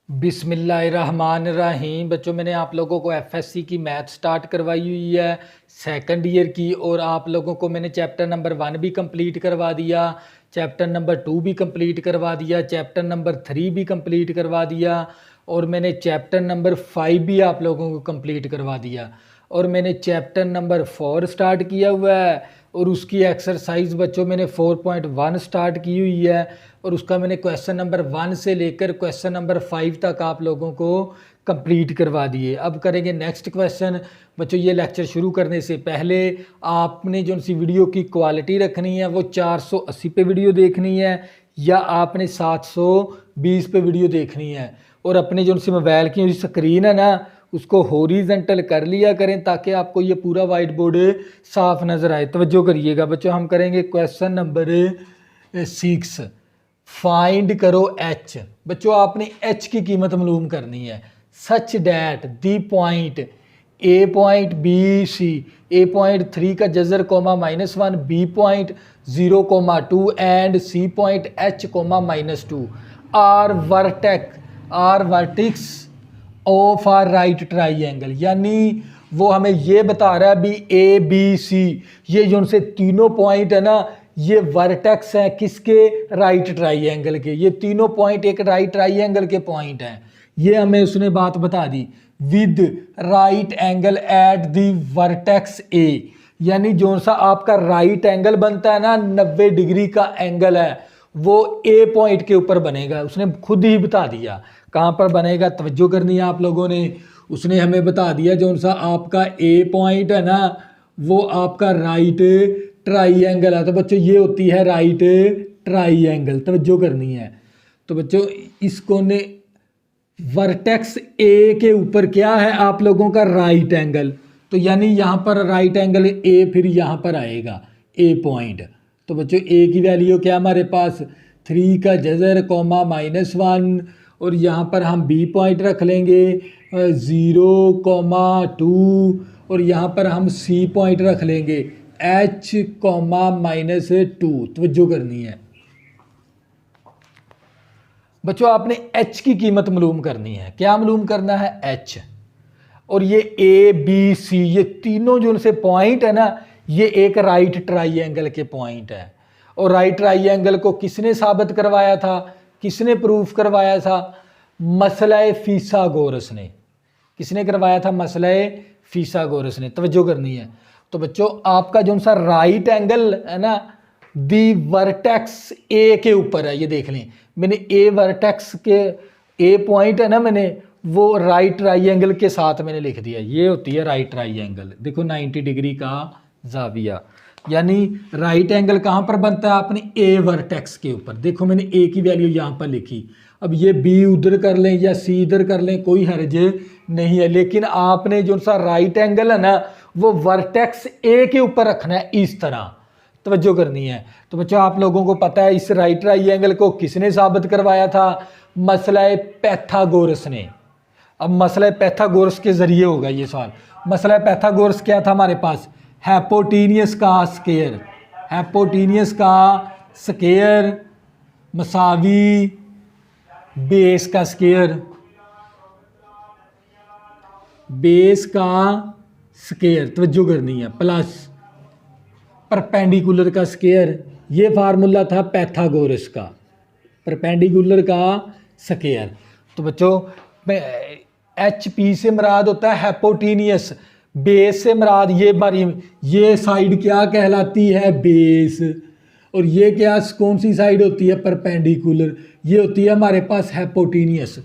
बिस्मिल्लाहिर्रहमानिर्रहीम। बच्चों, मैंने आप लोगों को एफएससी की मैथ स्टार्ट करवाई हुई है सेकंड ईयर की, और आप लोगों को मैंने चैप्टर नंबर 1 भी कंप्लीट करवा दिया, चैप्टर नंबर 2 भी कंप्लीट करवा दिया, चैप्टर नंबर 3 भी कंप्लीट करवा दिया, और मैंने चैप्टर नंबर 5 भी आप लोगों को कंप्लीट करवा दिया, और मैंने चैप्टर नंबर 4 स्टार्ट किया हुआ है, और उसकी एक्सरसाइज बच्चों मैंने 4.1 स्टार्ट की हुई है, और उसका मैंने क्वेश्चन नंबर 1 से लेकर क्वेश्चन नंबर 5 तक आप लोगों को कंप्लीट करवा दिए। अब करेंगे नेक्स्ट क्वेश्चन। बच्चों, ये लेक्चर शुरू करने से पहले आपने जो सी वीडियो की क्वालिटी रखनी है वो 480 पे वीडियो देखनी है या आपने 720 पे वीडियो देखनी है, और अपने जो सी मोबाइल की स्क्रीन है ना उसको हॉरिजॉन्टल कर लिया करें ताकि आपको ये पूरा वाइट बोर्ड साफ नज़र आए। तवज्जो करिएगा बच्चों, हम करेंगे क्वेश्चन नंबर 6। फाइंड करो एच। बच्चों, आपने एच की कीमत मालूम करनी है। Such that the point A point B C, A point 3 का जजर comma -1, B point 0,2 and C point h comma -2 are vertex of our right triangle. यानी वो हमें ये बता रहा है भी ए बी सी, ये जो उनसे तीनों पॉइंट है ना ये वर्टेक्स है किसके, राइट ट्राइंगल के। ये तीनों पॉइंट एक राइट ट्राइंगल के पॉइंट हैं, ये हमें उसने बात बता दी। With right angle at the vertex A, यानी जो सा आपका राइट एंगल बनता है ना 90 डिग्री का एंगल है वो ए पॉइंट के ऊपर बनेगा। उसने खुद ही बता दिया कहाँ पर बनेगा। तवज्जो करनी है आप लोगों ने। उसने हमें बता दिया जो सा आपका ए पॉइंट है ना वो आपका राइट ट्राइंगल है। तो बच्चों ये होती है राइट ट्राइंगल, तवज्जो करनी है। तो बच्चों इसको ने वर्टेक्स ए के ऊपर क्या है आप लोगों का राइट एंगल, तो यानी यहाँ पर राइट एंगल ए फिर यहाँ पर आएगा ए पॉइंट। तो बच्चों ए की वैल्यू क्या हमारे पास 3 का जजर कोमा -1, और यहाँ पर हम बी पॉइंट रख लेंगे 0,2, और यहाँ पर हम सी पॉइंट रख लेंगे h, -2। तवज्जो करनी है बच्चों, आपने h की कीमत मालूम करनी है। क्या मालूम करना है? h। और ये ए बी सी ये तीनों जो उनसे पॉइंट है ना ये एक राइट ट्राइंगल के पॉइंट है। और राइट ट्राइंगल को किसने साबित करवाया था, किसने प्रूफ करवाया था? मसला फीसागोरस ने। किसने करवाया था? मसला फीसागोरस ने। तवज्जो करनी है। तो बच्चों आपका जो सा राइट एंगल है ना दी वर्टेक्स ए के ऊपर है, ये देख लें मैंने ए वर्टेक्स के ए पॉइंट है ना मैंने वो राइट ट्राइंगल के साथ मैंने लिख दिया। ये होती है राइट ट्राइंगल। देखो 90 डिग्री का जाविया, यानी राइट एंगल कहाँ पर बनता है आपने ए वर्टेक्स के ऊपर। देखो मैंने ए की वैल्यू यहाँ पर लिखी। अब ये बी उधर कर लें या सी इधर कर लें कोई हर्ज नहीं है, लेकिन आपने जो सा राइट एंगल है ना वो वर्टेक्स ए के ऊपर रखना है इस तरह। तवज्जो करनी है। तो बच्चों आप लोगों को पता है इस राइट ट्राइंगल को किसने साबित करवाया था? मसला पैथागोरस ने। अब मसला पैथागोरस के जरिए होगा ये सवाल। मसला पैथागोरस क्या था हमारे पास? हैपोटीनियस का स्केयर, हैपोटीनियस का स्केयर मसावी बेस का स्केयर, बेस का स्केयर तवज्जो करनी है, प्लस परपेंडिकुलर का स्केयर। ये फार्मूला था पैथागोरस का, परपेंडिकुलर का स्केयर। तो बच्चों एच पी से मुराद होता है हैपोटीनियस, बेस से मुराद ये साइड क्या कहलाती है? बेस। और ये क्या कौन सी साइड होती है? परपेंडिकुलर। ये होती है हमारे पास हैपोटीनियस।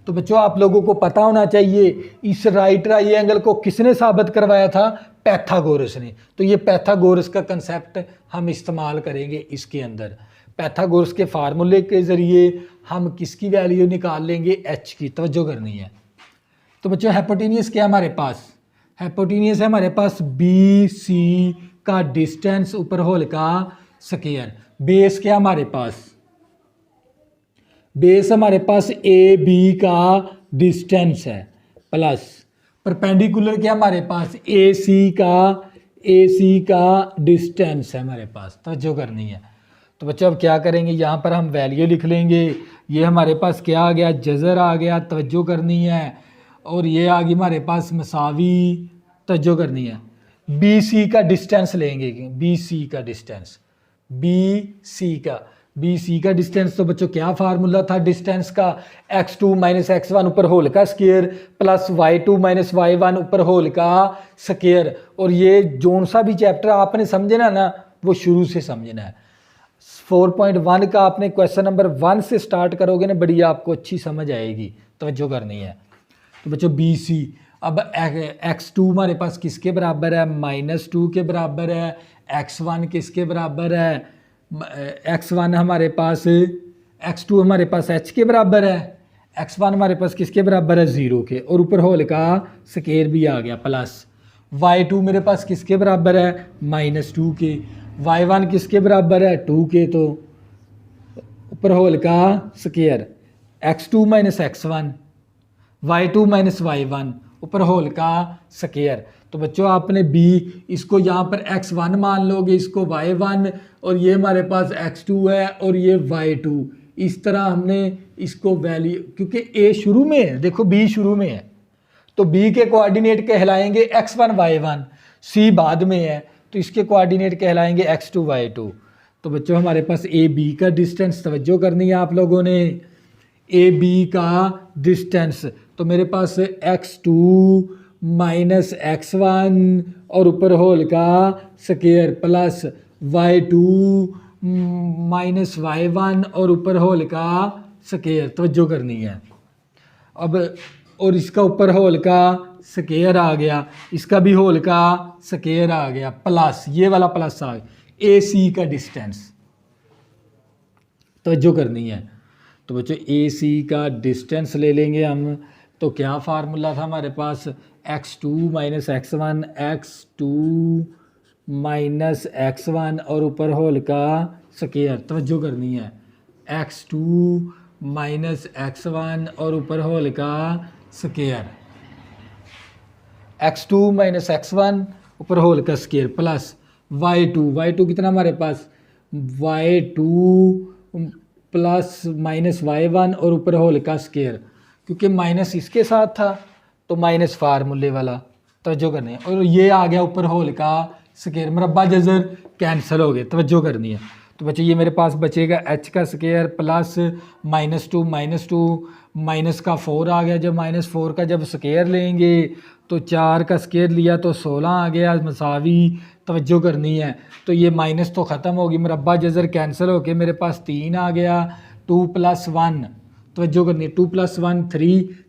तो बच्चों आप लोगों को पता होना चाहिए इस राइट ट्राइंगल को किसने साबित करवाया था? पैथागोरस ने। तो ये पैथागोरस का कंसेप्ट हम इस्तेमाल करेंगे इसके अंदर। पैथागोरस के फार्मूले के ज़रिए हम किसकी वैल्यू निकाल लेंगे? एच की। तवज्जो करनी है। तो बच्चों हैपोटीनियस क्या हमारे पास? हैपोटीनियस है हमारे पास बी सी का डिस्टेंस ऊपर होल का स्केयर। बेस क्या हमारे पास? बेस हमारे पास ए बी का डिस्टेंस है, प्लस परपेंडिकुलर क्या हमारे पास? ए सी का डिस्टेंस है हमारे पास। तवज्जो करनी है। तो बच्चों अब क्या करेंगे, यहाँ पर हम वैल्यू लिख लेंगे। ये हमारे पास क्या आ गया, जज़र आ गया, तवज्जो करनी है। और ये आ गई हमारे पास मसावी, तवज्जो करनी है। बी सी का डिस्टेंस लेंगे, बी सी का डिस्टेंस, बी सी का डिस्टेंस। तो बच्चों क्या फार्मूला था डिस्टेंस का, x2 माइनस x1 ऊपर होल का square plus y2 minus y1 ऊपर होल का स्केयर। और ये जोन सा भी चैप्टर आपने समझना ना, वो शुरू से समझना है। 4.1 का आपने क्वेश्चन नंबर 1 से स्टार्ट करोगे ना, बड़ी आपको अच्छी समझ आएगी, तवज्जो करनी है। तो बच्चों बी सी, अब x2 हमारे पास किसके बराबर है, -2 के बराबर है। x1 किसके बराबर है, x1 हमारे पास, x2 हमारे पास h के बराबर है, x1 हमारे पास किसके बराबर है, 0 के। और ऊपर होल का स्केयर भी आ गया प्लस। y2 मेरे पास किसके बराबर है, -2 के। y1 किसके बराबर है, 2 के। तो ऊपर होल का square x2 minus x1, y2 minus y1 ऊपर होल का स्केयर। तो बच्चों आपने b इसको यहाँ पर x1 मान लोगे, इसको y1, और ये हमारे पास x2 है और ये y2। इस तरह हमने इसको वैल्यू, क्योंकि a शुरू में है, देखो b शुरू में है, तो b के कोऑर्डिनेट कहलाएंगे x1 y1, c बाद में है तो इसके कोऑर्डिनेट कहलाएंगे x2 y2। तो बच्चों हमारे पास ए बी का डिस्टेंस, तवज्जो करनी है आप लोगों ने, ए बी का डिस्टेंस। तो मेरे पास x2 माइनस x1 और ऊपर होल का square plus y2 minus y1 और ऊपर होल का स्केयर, तवज्जो करनी है। अब और इसका ऊपर होल का स्केयर आ गया, इसका भी होल का स्केयर आ गया, प्लस ये वाला प्लस आ गया ए सी का डिस्टेंस, तवज्जो करनी है। तो बच्चों ए सी का डिस्टेंस ले लेंगे हम। तो क्या फार्मूला था हमारे पास, x2 minus x1, x2 minus x1 और ऊपर होल का स्केयर, तवज्जो करनी है, x2 माइनस x1 और ऊपर होल का स्केयर, x2 माइनस x1 ऊपर होल का स्केयर प्लस y2 कितना हमारे पास, y2 प्लस माइनस y1 और ऊपर होल का स्केयर, क्योंकि माइनस इसके साथ था तो माइनस फार्मूले वाला, तवज्जो करनी है। और ये आ गया ऊपर होल का स्केयर, मुरब्बा जज़र कैंसिल हो गए, तवज्जो करनी है। तो बच्चे ये मेरे पास बचेगा h का स्केयर प्लस -2 माइनस का 4 आ गया। जब -4 का जब स्केयर लेंगे तो 4 का स्केयर लिया तो 16 आ गया मसावी, तवज्जो करनी है। तो ये माइनस तो ख़त्म होगी, मुरब्बा जज़र कैंसिल होके मेरे पास 3 आ गया, 2 + 1, तवज्जो करनी है, 2 + 1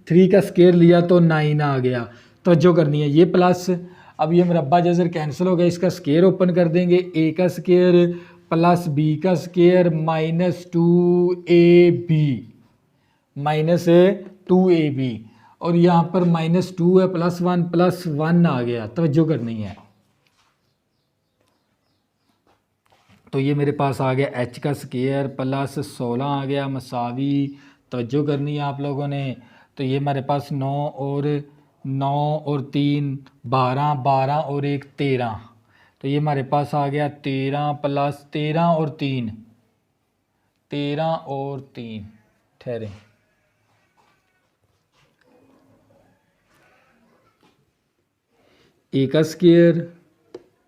3 का स्केयर लिया तो 9 आ गया, तवज्जो करनी है। ये प्लस, अब ये मुरब्बा जज़र कैंसिल हो गया, इसका स्केयर ओपन कर देंगे, a का स्केयर प्लस b का स्केयर -2ab और यहाँ पर -2 है +1 आ गया, तवज्जो करनी है। तो ये मेरे पास आ गया h का स्केयर प्लस 16 आ गया मसावी, तवज्जो करनी है आप लोगों ने। तो ये मेरे पास 9 और 3 12 और 1 13, तो ये हमारे पास आ गया 13 + 13 और 3 ठहरे, ए का स्केयर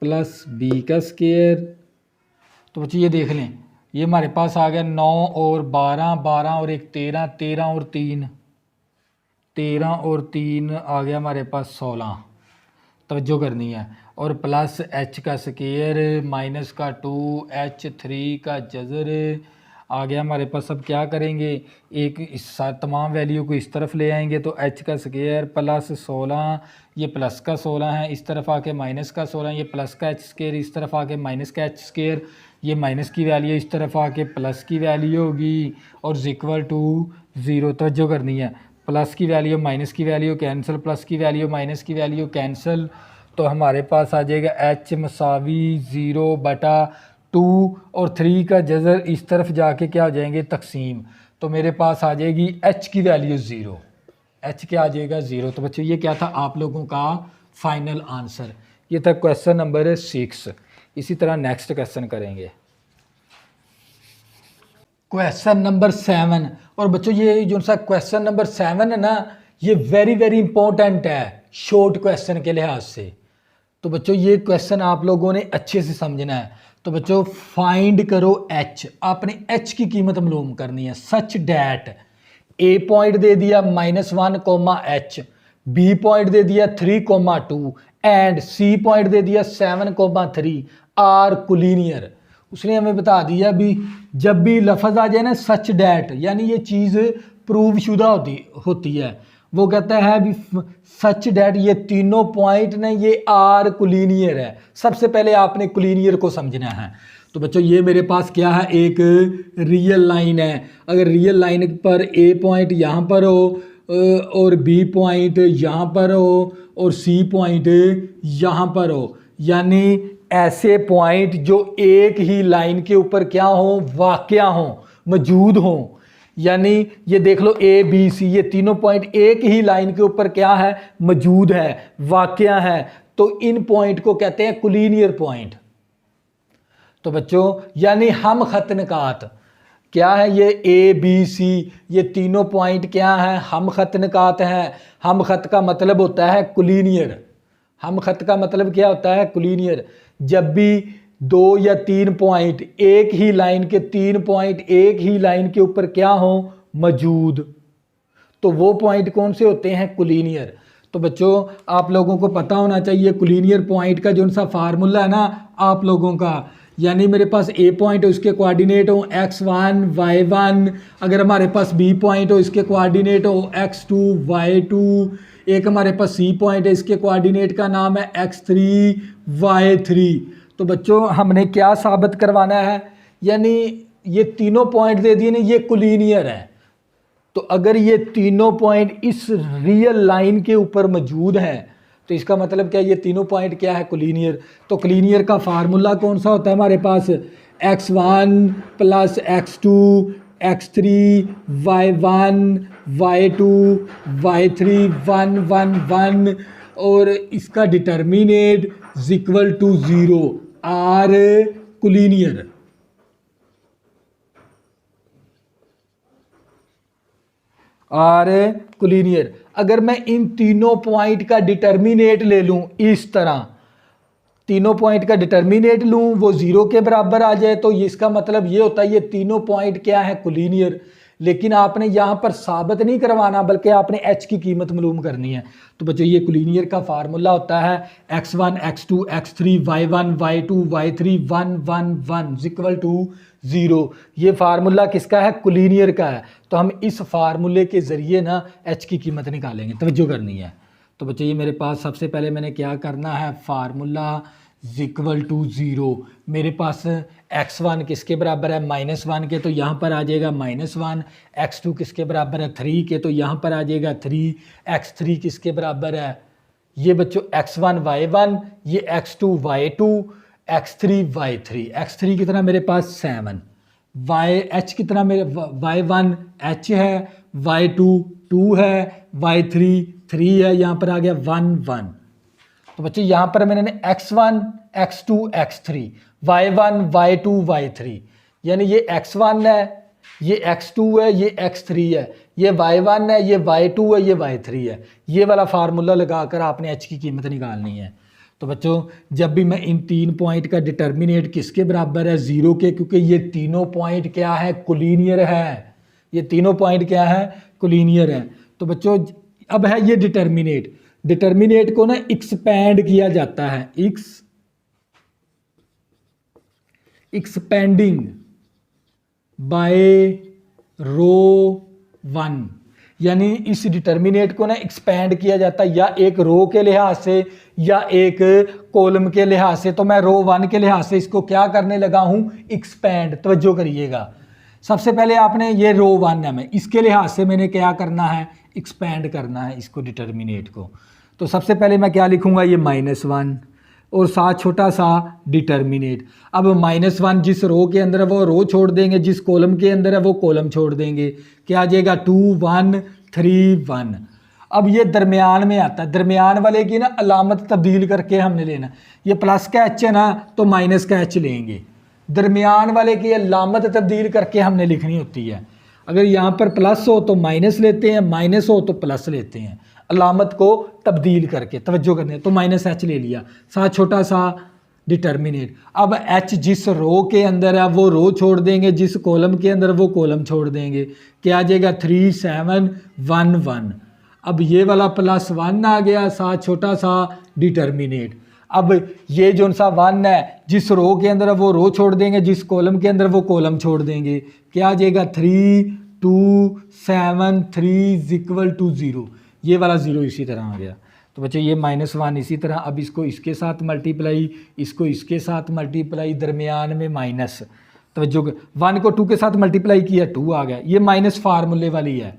प्लस बी का स्केयर। तो बच्चे ये देख लें, ये हमारे पास आ गया 9 और 12 और 1 13 और 3 आ गया हमारे पास 16, तवज्जो करनी है। और प्लस h का स्केयर माइनस का 2 h3 का जज़र आ गया हमारे पास। अब क्या करेंगे, एक इस तमाम वैल्यू को इस तरफ ले आएंगे, तो h का स्केयर प्लस 16, ये प्लस का 16 है, इस तरफ आके माइनस का 16, ये प्लस का h स्केयर, इस तरफ आके माइनस का h स्केयर, ये माइनस की वैल्यू इस तरफ आके प्लस की वैल्यू होगी और इक्वल टू 0, तवज्जो करनी है। प्लस की वैल्यू माइनस की वैल्यू कैंसिल, प्लस की वैल्यू माइनस की वैल्यू कैंसिल, तो हमारे पास आ जाएगा h मसावी 0/2 और 3 का जज़र इस तरफ जाके क्या हो जाएंगे तकसीम, तो मेरे पास आ जाएगी h की वैल्यू 0, h क्या आ जाएगा 0। तो बच्चों ये क्या था आप लोगों का फाइनल आंसर, ये था क्वेश्चन नंबर 6। इसी तरह नेक्स्ट क्वेश्चन करेंगे। Question number 7। और बच्चों ये जो सा क्वेश्चन नंबर 7 है ना, ये वेरी वेरी इंपॉर्टेंट है शॉर्ट क्वेश्चन के लिहाज से। तो बच्चों ये क्वेश्चन आप लोगों ने अच्छे से समझना है। तो बच्चों फाइंड करो एच, आपने एच की कीमत मालूम करनी है। सच डैट ए पॉइंट दे दिया -1 एच, बी पॉइंट दे दिया 3,2 एंड सी पॉइंट दे दिया 7,3 आर कोलिनियर। उसने हमें बता दिया भी जब भी लफ्ज़ आ जाए ना सच डैट, यानी ये चीज़ प्रूव शुदा होती है, वो कहता है भी सच डैट ये तीनों पॉइंट ने ये आर कोलिनियर है। सबसे पहले आपने कोलिनियर को समझना है। तो बच्चों ये मेरे पास क्या है, एक रियल लाइन है। अगर रियल लाइन पर ए पॉइंट यहाँ पर हो और बी पॉइंट यहाँ पर हो और सी पॉइंट यहाँ पर हो, यानी ऐसे पॉइंट जो एक ही लाइन के ऊपर क्या हो, वाक़या हो, मौजूद हो। यानी ये देख लो ए बी सी, ये तीनों पॉइंट एक ही लाइन के ऊपर क्या है, मौजूद है, वाक़या है। तो इन पॉइंट को कहते हैं कोलिनियर पॉइंट। तो बच्चों यानी हम खत निकात क्या है, ये ए बी सी ये तीनों पॉइंट क्या है, हम खत निकात हैं। हम खत का मतलब होता है कोलिनियर। हम खत का मतलब क्या होता है, कोलिनियर। जब भी 2 या 3 पॉइंट एक ही लाइन के 3 पॉइंट एक ही लाइन के ऊपर क्या हो, मौजूद, तो वो पॉइंट कौन से होते हैं, कोलिनियर। तो बच्चों आप लोगों को पता होना चाहिए कोलिनियर पॉइंट का जो सा फार्मूला है ना आप लोगों का, यानी मेरे पास ए पॉइंट हो इसके कोऑर्डिनेट हो x1 y1, अगर हमारे पास बी पॉइंट हो इसके कोऑर्डिनेट हो x2 y2, एक हमारे पास सी पॉइंट है इसके कोऑर्डिनेट का नाम है x3 y3। तो बच्चों हमने क्या साबित करवाना है, यानी ये तीनों पॉइंट दे दिए ना, ये कोलिनियर है। तो अगर ये तीनों पॉइंट इस रियल लाइन के ऊपर मौजूद हैं तो इसका मतलब क्या है, ये तीनों पॉइंट क्या है, कोलिनियर। तो कोलिनियर का फार्मूला कौन सा होता है हमारे पास, x1 + x2 x3 y1 y2 y3 1 1 1 और इसका determinant = 0 are collinear. Are collinear. अगर मैं इन तीनों पॉइंट का डिटर्मिनेट ले लूं, इस तरह तीनों पॉइंट का डिटर्मिनेट लूं वो 0 के बराबर आ जाए, तो इसका मतलब ये होता है ये तीनों पॉइंट क्या है, कोलिनियर। लेकिन आपने यहाँ पर साबित नहीं करवाना बल्कि आपने एच की कीमत मालूम करनी है। तो बच्चों ये कोलिनियर का फार्मूला होता है x1 x2 x3 y1 y2 y3 1 1 1 = 0। ये फार्मूला किसका है, कोलिनियर का है। तो हम इस फार्मूले के ज़रिए ना एच की कीमत निकालेंगे, तवज्जो करनी है। तो बच्चों ये मेरे पास सबसे पहले मैंने क्या करना है, फार्मूला = 0। मेरे पास x1 किसके बराबर है, -1 के, तो यहाँ पर आ जाएगा -1। x2 किसके बराबर है, 3 के, तो यहाँ पर आ जाएगा 3। x3 किसके बराबर है, ये बच्चों x1 y1, ये x2 y2, x3 y3। x3 कितना मेरे पास 7, h कितना मेरे y1 h है, y2 2 है, y3 3 है, यहाँ पर आ गया 1 1। तो बच्चे यहाँ पर मैंने x1 x2 x3 y1 y2 y3, यानी ये x1 है, ये x2 है, ये x3 है, ये y1 है, ये y2 है, ये y3 है। ये वाला फार्मूला लगाकर आपने h की कीमत निकालनी है। तो बच्चों जब भी मैं इन 3 पॉइंट का डिटर्मिनेट किसके बराबर है, 0 के, क्योंकि ये तीनों पॉइंट क्या है, कोलिनियर है। ये तीनों पॉइंट क्या है, कोलिनियर है। तो बच्चों अब है ये डिटर्मिनेट, डिटर्मिनेट को ना एक्सपैंड किया जाता है, एक्सपेंडिंग बाय ρ1, यानी इस डिटर्मिनेट को ना एक्सपैंड किया जाता है या एक रो के लिहाज से या एक कॉलम के लिहाज से। तो मैं ρ1 के लिहाज से इसको क्या करने लगा हूं, एक्सपैंड। तवज्जो करिएगा, सबसे पहले आपने ये ρ1 है, मैं इसके लिहाज से मैंने क्या करना है, एक्सपैंड करना है इसको, डिटर्मिनेट को। तो सबसे पहले मैं क्या लिखूंगा, ये -1 और साथ छोटा सा डिटर्मिनेट। अब -1 जिस रो के अंदर है वो रो छोड़ देंगे, जिस कॉलम के अंदर है वो कॉलम छोड़ देंगे, क्या आ जाएगा 2 1 3 1। अब ये दरमियान में आता है, दरमियान वाले की ना अलामत तब्दील करके हमने लेना, ये प्लस का h है ना तो माइनस का h लेंगे, दरमियान वाले की अलामत तब्दील करके हमने लिखनी होती है। अगर यहाँ पर प्लस हो तो माइनस लेते हैं, माइनस हो तो प्लस लेते हैं, अलामत को तब्दील करके। तवज्जो करने, तो माइनस एच ले लिया, साथ छोटा सा डिटर्मिनेट। अब एच जिस रो के अंदर है वो रो छोड़ देंगे, जिस कॉलम के अंदर वो कॉलम छोड़ देंगे। क्या आ जाएगा 3 7 1 1। अब ये वाला +1 आ गया, साथ छोटा सा डिटर्मिनेट। अब ये जो सा 1 है जिस रो के अंदर वो रो छोड़ देंगे, जिस कॉलम के अंदर वो कॉलम छोड़ देंगे। क्या आ जाएगा 3 2 7 3 = 0। ये वाला 0 इसी तरह आ गया। तो बच्चों ये -1 इसी तरह। अब इसको इसके साथ मल्टीप्लाई, इसको इसके साथ मल्टीप्लाई, दरमियान में माइनस। तो जो 1 को 2 के साथ मल्टीप्लाई किया 2 आ गया। ये माइनस फार्मूले वाली है,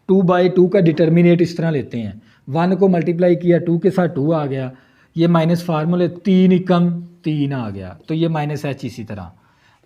2/2 का डिटर्मिनेट इस तरह लेते हैं। 1 को मल्टीप्लाई किया 2 के साथ 2 आ गया, ये माइनस फार्मूले 3 × 3 आ गया। तो ये -h इसी तरह।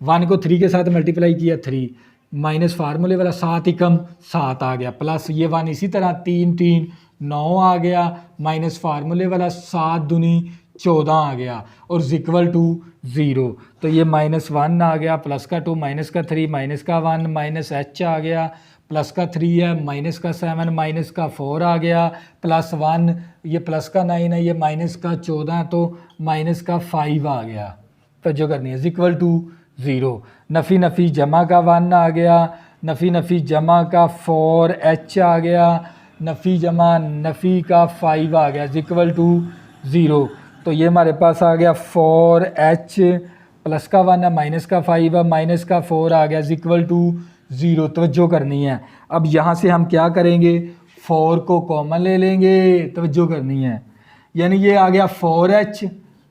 1 को 3 के साथ मल्टीप्लाई किया 3, माइनस फार्मूले वाला 7 × 7 आ गया, प्लस ये 1 इसी तरह 3 3 9 आ गया, माइनस फार्मूले वाला 7 दूनी 14 आ गया, और =0। तो ये -1 आ गया, प्लस का 2 माइनस का 3 माइनस का 1 -h आ गया, प्लस का 3 है माइनस का 7 माइनस का 4 आ गया, +1 ये प्लस का 9 है, ये माइनस का 14 तो माइनस का 5 आ गया। तो जो करनी है =0। नफ़ी नफ़ी जमा का 1 आ गया, नफ़ी नफ़ी जमा का 4h आ गया, नफ़ी जमा नफ़ी का 5 आ गया, =0। तो ये हमारे पास आ गया 4h, प्लस का 1 है माइनस का 5 है, माइनस का 4 आ गया, =0। तवज्जो करनी है। अब यहाँ से हम क्या करेंगे, 4 को कॉमन ले लेंगे, तवज्जो करनी है। यानी ये आ गया 4h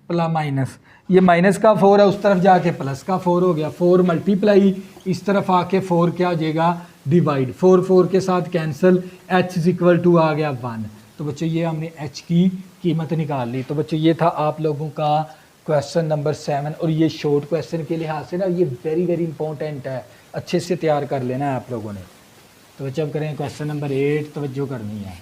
प्लस माइनस, ये माइनस का 4 है, उस तरफ जाके प्लस का 4 हो गया, 4 मल्टीप्लाई, इस तरफ आके 4 क्या हो जाएगा डिवाइड, 4 4 के साथ कैंसिल, h = आ गया 1। तो बच्चों ये हमने h की कीमत निकाल ली। तो बच्चों ये था आप लोगों का क्वेश्चन नंबर 7, और ये शॉर्ट क्वेश्चन के लिहाज से ना ये वेरी वेरी इंपॉर्टेंट है, अच्छे से तैयार कर लेना है आप लोगों ने। तो बच्चों अब करें क्वेश्चन नंबर 8, तवज्जो करनी है।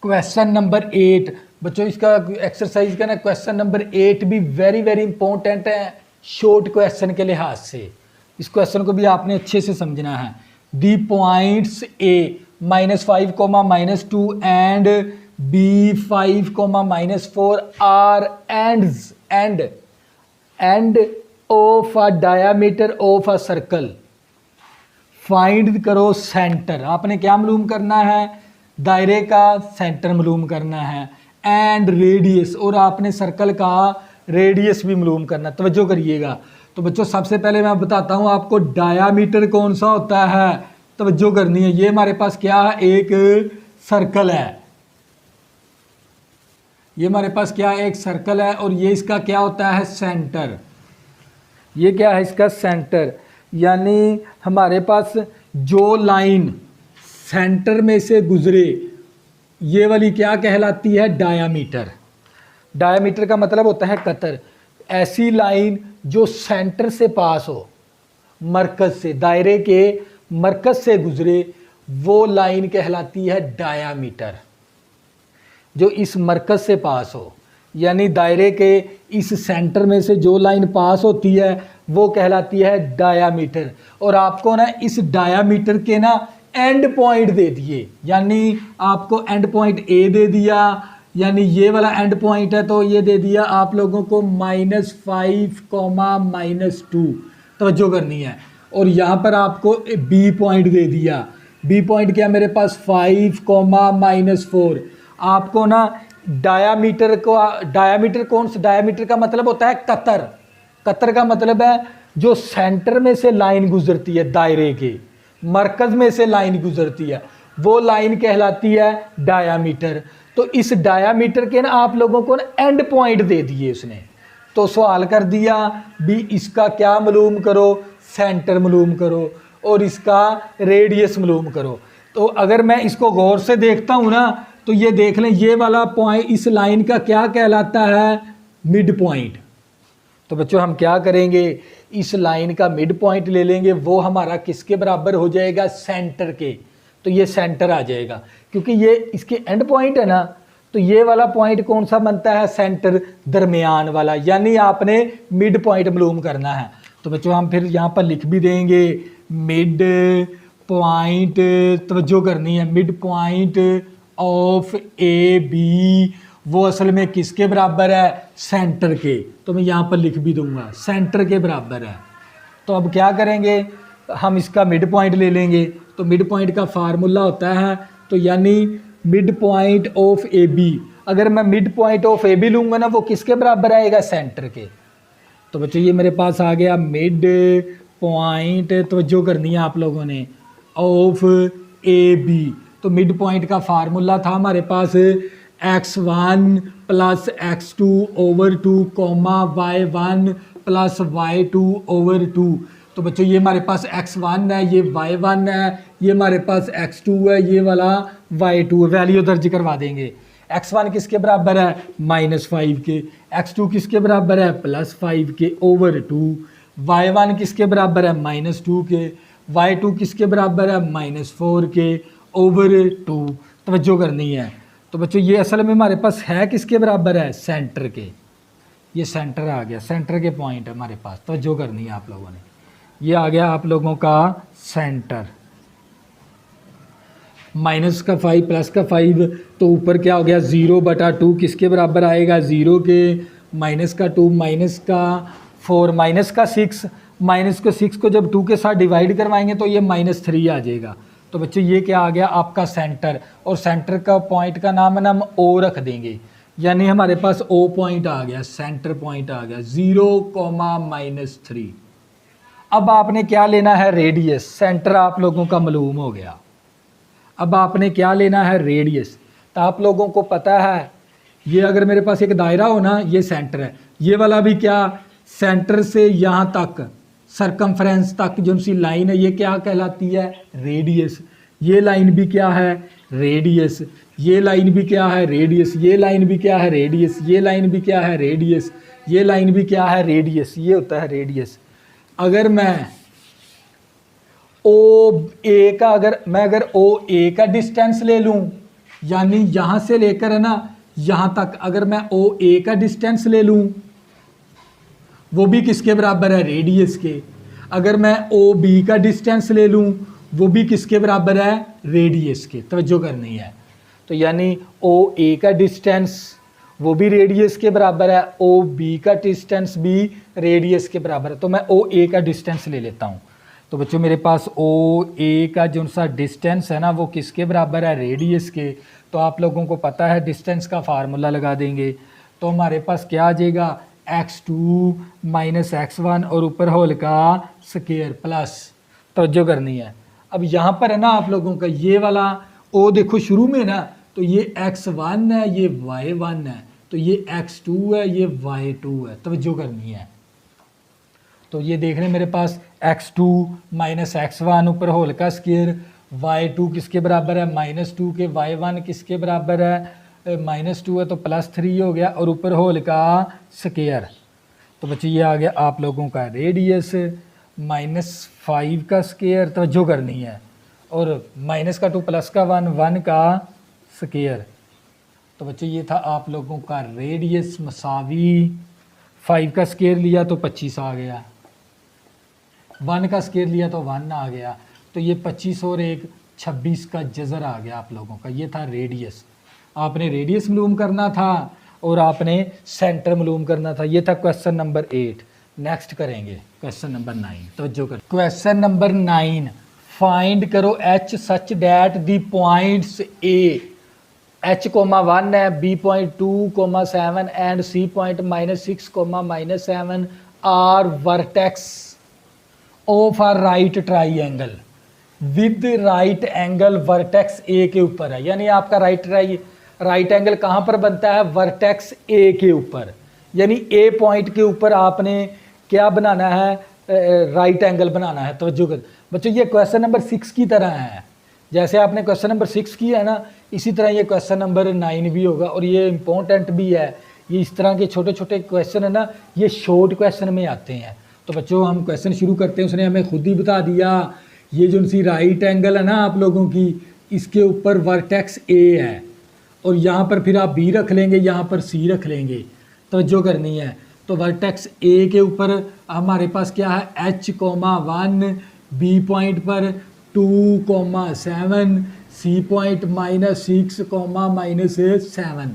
क्वेश्चन नंबर 8 बच्चों, इसका एक्सरसाइज का ना क्वेश्चन नंबर 8 भी वेरी वेरी इंपॉर्टेंट है शॉर्ट क्वेश्चन के लिहाज से। इस क्वेश्चन को भी आपने अच्छे से समझना है। The points A -5, -2 and B 5, -4 are end of a diameter of a circle. Find करो सेंटर। आपने क्या मालूम करना है, दायरे का सेंटर मालूम करना है, एंड रेडियस, और आपने सर्कल का रेडियस भी मालूम करना। तवज्जो करिएगा। तो बच्चों सबसे पहले मैं बताता हूँ आपको डायामीटर कौन सा होता है, तवज्जो करनी है। ये हमारे पास क्या है, एक सर्कल है, ये हमारे पास क्या है, एक सर्कल है, और ये इसका क्या होता है सेंटर। ये क्या है इसका सेंटर, यानी हमारे पास जो लाइन सेंटर में से गुजरे ये वाली क्या कहलाती है, डायामीटर। डायामीटर का मतलब होता है कतर। ऐसी लाइन जो सेंटर से पास हो, मरकज से, दायरे के मरकज से गुजरे, वो लाइन कहलाती है डायामीटर। जो इस मरकज से पास हो, यानी दायरे के इस सेंटर में से जो लाइन पास होती है वो कहलाती है डायामीटर। और आपको ना इस डायामीटर के ना एंड पॉइंट दे दिए, यानी आपको एंड पॉइंट A दे दिया, यानी ये वाला एंड पॉइंट है तो ये दे दिया आप लोगों को -5, -2। तवज्जो करनी है। और यहाँ पर आपको B पॉइंट दे दिया। B पॉइंट क्या मेरे पास 5, -4। आपको ना डायामीटर को, डायामीटर कौन सा, डायामीटर का मतलब होता है कतर। कतर का मतलब है जो सेंटर में से लाइन गुजरती है, दायरे के मरकज में से लाइन गुजरती है, वो लाइन कहलाती है डायामीटर। तो इस डायामीटर के ना आप लोगों को ना एंड पॉइंट दे दिए उसने। तो सवाल कर दिया भी इसका क्या मालूम करो, सेंटर मालूम करो, और इसका रेडियस मालूम करो। तो अगर मैं इसको गौर से देखता हूँ ना, तो ये देख लें ये वाला पॉइंट इस लाइन का क्या कहलाता है, मिड पॉइंट। तो बच्चों हम क्या करेंगे, इस लाइन का मिड पॉइंट ले लेंगे, वो हमारा किसके बराबर हो जाएगा, सेंटर के। तो ये सेंटर आ जाएगा, क्योंकि ये इसके एंड पॉइंट है ना, तो ये वाला पॉइंट कौन सा बनता है, सेंटर, दरमियान वाला, यानी आपने मिड पॉइंट मालूम करना है। तो बच्चों हम फिर यहाँ पर लिख भी देंगे मिड पॉइंट, तवज्जो करनी है, mid point of A B वो असल में किसके बराबर है, सेंटर के। तो मैं यहाँ पर लिख भी दूंगा सेंटर के बराबर है। तो अब क्या करेंगे, हम इसका मिड पॉइंट ले लेंगे। तो मिड पॉइंट का फार्मूला होता है, तो यानी mid point of A B, अगर मैं mid point of A B लूँगा ना वो किसके बराबर आएगा, सेंटर के। तो बच्चों ये मेरे पास आ गया मिड पॉइंट, तवज्जो करनी है आप लोगों ने, ऑफ ए बी। तो मिड पॉइंट का फार्मूला था हमारे पास x1 plus x2 over 2 comma y1 plus y2 over 2। तो बच्चों ये हमारे पास x1 है, ये y1 है, ये हमारे पास x2 है, ये वाला y2 है। वैल्यू दर्ज करवा देंगे। x1 किसके बराबर है, -5 के, x2 किसके बराबर है, +5 के ओवर 2, y1 किसके बराबर है, -2 के, y2 किसके बराबर है, -4 के ओवर 2। तवज्जो करनी है। तो बच्चों ये असल में हमारे पास है किसके बराबर है, सेंटर के। ये सेंटर आ गया, सेंटर के पॉइंट है हमारे पास, तवज्जो करनी है आप लोगों ने। ये आ गया आप लोगों का सेंटर, -5 +5, तो ऊपर क्या हो गया 0/2 किसके बराबर आएगा, 0 के, -2 -4 -6 को जब 2 के साथ डिवाइड करवाएंगे तो ये -3 आ जाएगा। तो बच्चों ये क्या आ गया आपका सेंटर, और सेंटर का पॉइंट का नाम है ना हम ओ रख देंगे, यानी हमारे पास ओ पॉइंट आ गया, सेंटर पॉइंट आ गया 0, -3। अब आपने क्या लेना है, रेडियस। सेंटर आप लोगों का मालूम हो गया, अब आपने क्या लेना है, रेडियस। तो आप लोगों को पता है ये अगर मेरे पास एक दायरा हो ना, ये सेंटर है, ये वाला भी क्या, सेंटर से यहाँ तक सरकमफ्रेंस तक जो सी लाइन है ये क्या कहलाती है, रेडियस। ये लाइन भी क्या है, रेडियस। ये लाइन भी क्या है, रेडियस। ये लाइन भी क्या है, रेडियस। ये लाइन भी क्या है, रेडियस। ये लाइन भी क्या है, रेडियस। ये होता है रेडियस। अगर मैं ओ ए का अगर ओ ए का डिस्टेंस ले लूँ, यानी यहाँ से लेकर है ना यहाँ तक, अगर मैं ओ ए का डिस्टेंस ले लूँ वो भी किसके बराबर है, रेडियस के। अगर मैं ओ बी का डिस्टेंस ले लूँ वो भी किसके बराबर है, रेडियस के। तवज्जो करनी है। तो यानी ओ ए का डिस्टेंस वो भी रेडियस के बराबर है, ओ बी का डिस्टेंस भी रेडियस के बराबर है। तो मैं ओ ए का डिस्टेंस ले लेता हूँ। तो बच्चों मेरे पास ओ ए का जो सा डिस्टेंस है ना वो किसके बराबर है, रेडियस के। तो आप लोगों को पता है डिस्टेंस का फार्मूला लगा देंगे। तो हमारे पास क्या आ जाएगा, x2 -x1 और ऊपर होल का स्क्वायर प्लस। तवज्जो करनी है। अब यहाँ पर है ना आप लोगों का ये वाला ओ देखो शुरू में ना, तो ये x1 है, ये y1 है, तो ये x2 है, ये y2 है। तवज्जो करनी है। तो ये देख रहे हैं मेरे पास x2 -x1 ऊपर होल का स्क्वायर, y2 किसके बराबर है, -2 के, y1 किसके बराबर है, -2 है तो +3 हो गया, और ऊपर होल का स्क्वायर। तो बच्चे ये आ गया आप लोगों का रेडियस, -5 का स्क्वायर। तवज्जो करनी है, और -2 +1 1 का स्क्वायर। तो बच्चे ये था आप लोगों का रेडियस मसावी, 5 का स्क्वायर लिया तो 25 आ गया, 1 का स्क्वायर लिया तो 1 आ गया। तो ये 25 और 1 26 का जज़र आ गया आप लोगों का। ये था रेडियस। आपने रेडियस मालूम करना था और आपने सेंटर मालूम करना था। ये था क्वेश्चन नंबर 8। नेक्स्ट करेंगे क्वेश्चन नंबर 9। तवज्जो कर, क्वेश्चन नंबर 9, फाइंड करो h such that the points A h, 1 है, b point 2, 7 and c point -6, -7 are vertex of a right triangle with right angle vertex A के ऊपर है। यानी आपका राइट एंगल कहाँ पर बनता है, वर्टेक्स ए के ऊपर। यानी ए पॉइंट के ऊपर आपने क्या बनाना है, राइट एंगल बनाना है। तो बच्चों ये क्वेश्चन नंबर 6 की तरह है। जैसे आपने क्वेश्चन नंबर 6 किया है ना, इसी तरह ये क्वेश्चन नंबर 9 भी होगा, और ये इम्पोर्टेंट भी है। ये इस तरह के छोटे छोटे क्वेश्चन है ना, ये शॉर्ट क्वेश्चन में आते हैं। तो बच्चों हम क्वेश्चन शुरू करते हैं। उसने हमें खुद ही बता दिया, ये जो सी राइट एंगल है ना आप लोगों की, इसके ऊपर वर्टेक्स ए है, और यहाँ पर फिर आप बी रख लेंगे, यहाँ पर सी रख लेंगे, तवज्जो करनी है। तो वर्टेक्स ए के ऊपर हमारे पास क्या है, H,1, बी पॉइंट पर 2,7, सी पॉइंट -6, -7,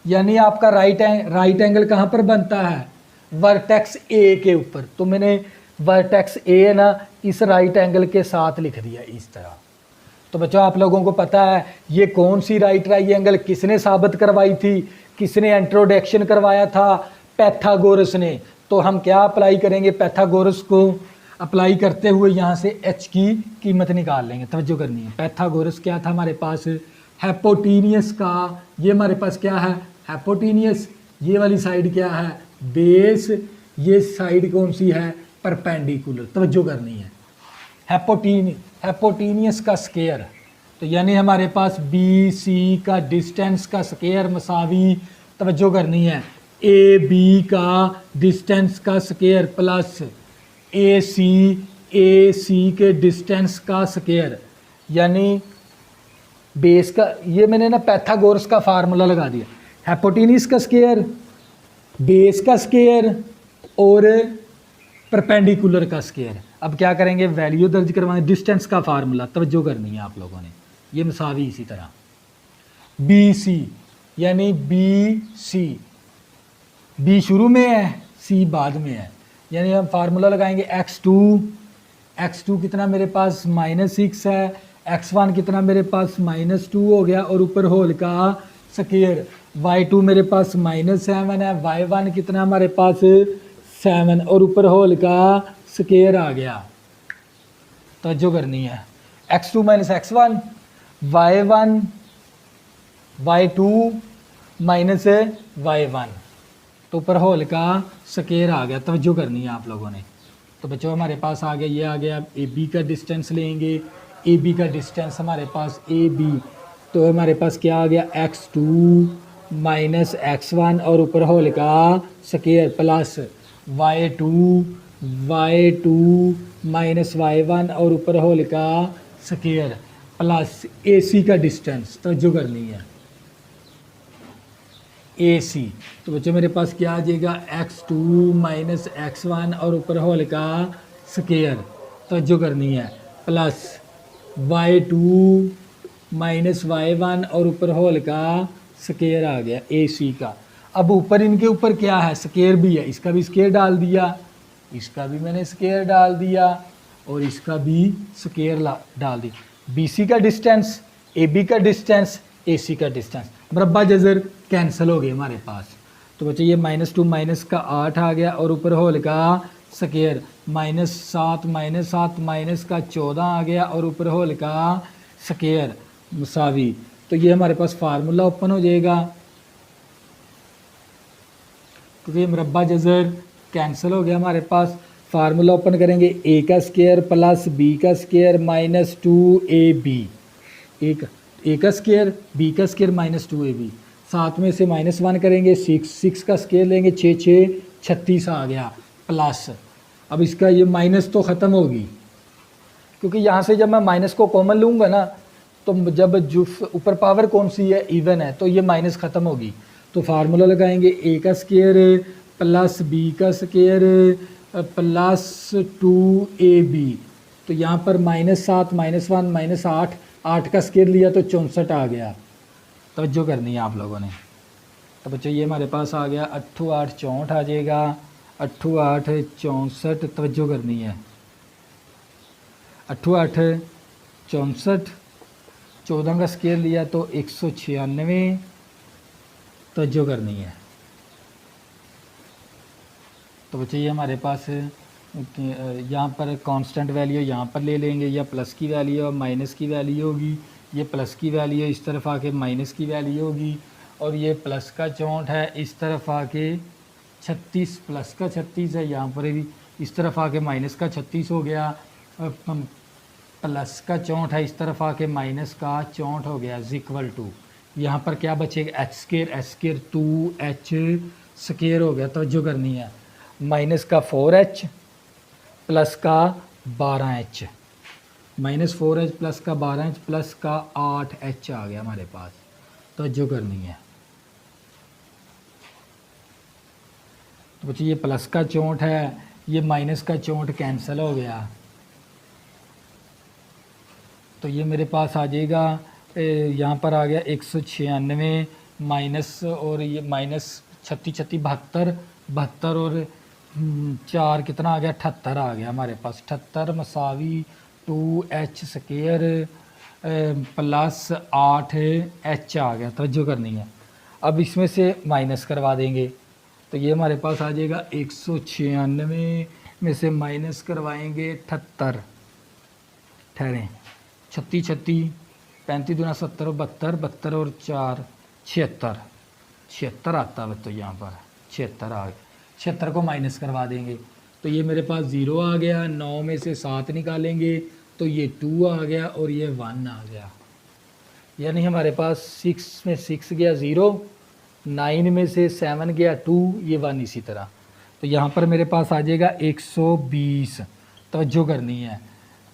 यानी आपका राइट एंगल कहाँ पर बनता है, वर्टेक्स ए के ऊपर। तो मैंने वर्टेक्स ए ना इस राइट एंगल के साथ लिख दिया इस तरह। तो बच्चों आप लोगों को पता है ये कौन सी राइट ट्राइंगल किसने साबित करवाई थी, किसने इंट्रोडक्शन करवाया था, पैथागोरस ने। तो हम क्या अप्लाई करेंगे, पैथागोरस को अप्लाई करते हुए यहाँ से एच की कीमत निकाल लेंगे। तवज्जो करनी है, पैथागोरस क्या था हमारे पास, हाइपोटेनियस का, ये हमारे पास क्या है हाइपोटेनियस, ये वाली साइड क्या है बेस, ये साइड कौन सी है परपेंडिकुलर। तवज्जो करनी है, हाइपोटेनियस का स्केयर, तो यानी हमारे पास बी सी का डिस्टेंस का स्केयर मसावी, तवज्जो करनी है, ए बी का डिस्टेंस का स्केयर प्लस ए सी के डिस्टेंस का स्केयर, यानी बेस का, ये मैंने ना पैथागोरस का फार्मूला लगा दिया, हाइपोटेनियस का स्केयर, बेस का स्केयर और परपेंडिकुलर का स्केयर। अब क्या करेंगे, वैल्यू दर्ज करवाएं, डिस्टेंस का फार्मूला, तवज्जो करनी है आप लोगों ने, ये मसावी इसी तरह बी सी, यानी बी शुरू में है सी बाद में है, यानी हम फार्मूला लगाएंगे x2 कितना मेरे पास -6 है, x1 कितना मेरे पास -2 हो गया और ऊपर होल का स्केयर, y2 मेरे पास -7 है, y1 कितना हमारे पास 7 और ऊपर होल का स्केयर आ गया। तवज्जो करनी है, x2 - x1, y1 y2 -y1, तो ऊपर होल का स्केयर आ गया। तवज्जो करनी है आप लोगों ने। तो बच्चों हमारे पास आ गया, ये आ गया, ए बी का डिस्टेंस लेंगे, ए बी का डिस्टेंस हमारे पास ए बी, तो हमारे पास क्या आ गया x2 - x1 और ऊपर होल का स्केयर प्लस y2 -y1 और ऊपर होल का स्केयर प्लस ए सी का डिस्टेंस। तवज्जो करनी है, ए सी, तो बच्चों मेरे पास क्या आ जाएगा x2 - x1 और ऊपर होल का स्केयर, तवज्जो करनी है, प्लस y2 -y1 और ऊपर होल का स्केयर आ गया ए सी का। अब ऊपर इनके ऊपर क्या है स्केयर भी है, इसका भी स्केयर डाल दिया, इसका भी मैंने स्केयर डाल दिया और इसका भी स्केयर डाल दिया। बी सी का डिस्टेंस, ए बी का डिस्टेंस, ए सी का डिस्टेंस, मरब्बा जजर कैंसिल हो गए हमारे पास। तो बच्चे ये -2 माइनस का 8 आ गया और ऊपर होल का स्केयर -7 माइनस का 14 आ गया और ऊपर होल का स्केयर मुसावी। तो ये हमारे पास फार्मूला ओपन हो जाएगा, क्योंकि मरब्बा जजर कैंसिल हो गया हमारे पास। फार्मूला ओपन करेंगे, ए का स्केयर प्लस बी का स्केयर -2ab, ए का स्केयर बी का स्केयर -2ab, साथ में से -1 करेंगे, 6 का स्केयर लेंगे, 6 36 आ गया प्लस। अब इसका ये माइनस तो ख़त्म होगी, क्योंकि यहाँ से जब मैं माइनस को कॉमन लूँगा ना, तो जब जो ऊपर पावर कौन सी है इवन है, तो ये माइनस ख़त्म होगी। तो फार्मूला लगाएंगे, ए का स्केयर प्लस बी का स्केयर प्लस 2ab, तो यहाँ पर -7 -1 -8, 8 का स्केयर लिया तो 64 आ गया। तवज्जो करनी है आप लोगों ने। तो बच्चों ये हमारे पास आ गया 8 8 64 आ जाएगा, 8 8 64, तवज्जो करनी है, 8 8 64, 14 का स्केयर लिया तो 196, तवज्जो करनी है। तो बच्चे ये हमारे पास यहाँ पर कांस्टेंट वैल्यू यहाँ पर ले लेंगे, या प्लस की वैल्यू और माइनस की वैल्यू होगी, ये प्लस की वैल्यू इस तरफ आके माइनस की वैल्यू होगी, और ये प्लस का 64 है, इस तरफ आके 36 प्लस का 36 है, यहाँ पर भी इस तरफ आके माइनस का 36 हो गया, और प्लस का 64 है, इस तरफ आके माइनस का 64 हो गया, इक्वल टू यहाँ पर क्या बचेगा एच स्केयर 2h स्केयर हो गया। तवज्जो करनी है, माइनस का 4h प्लस का 12h, -4h प्लस का 12h प्लस का 8h आ गया हमारे पास। तवज्जो करनी है। तो बच्चों ये प्लस का चौंठ है, ये माइनस का चौंठ कैंसिल हो गया, तो ये मेरे पास आ जाएगा, यहाँ पर आ गया 196 माइनस, और ये माइनस 36 72, 72 और 4 कितना आ गया, 78 आ गया हमारे पास। 78 मसावी 2h स्क्वायर प्लस 8h आ गया। तवज्जो करनी है। अब इसमें से माइनस करवा देंगे, तो ये हमारे पास आ जाएगा 196 में से माइनस करवाएंगे 78, ठहरें 36 36 35 दूना 70 और 72, 72 और 4 76, 76 आता है। तो यहाँ पर 76 आ गया, 76 को माइनस करवा देंगे, तो ये मेरे पास 0 आ गया। 9 में से 7 निकालेंगे तो ये 2 आ गया और ये 1 आ गया, यानी हमारे पास 6 में 6 गया 0, 9 में से 7 गया 2, ये 1 इसी तरह। तो यहाँ पर मेरे पास आ जाएगा 120। तवज्जो करनी है।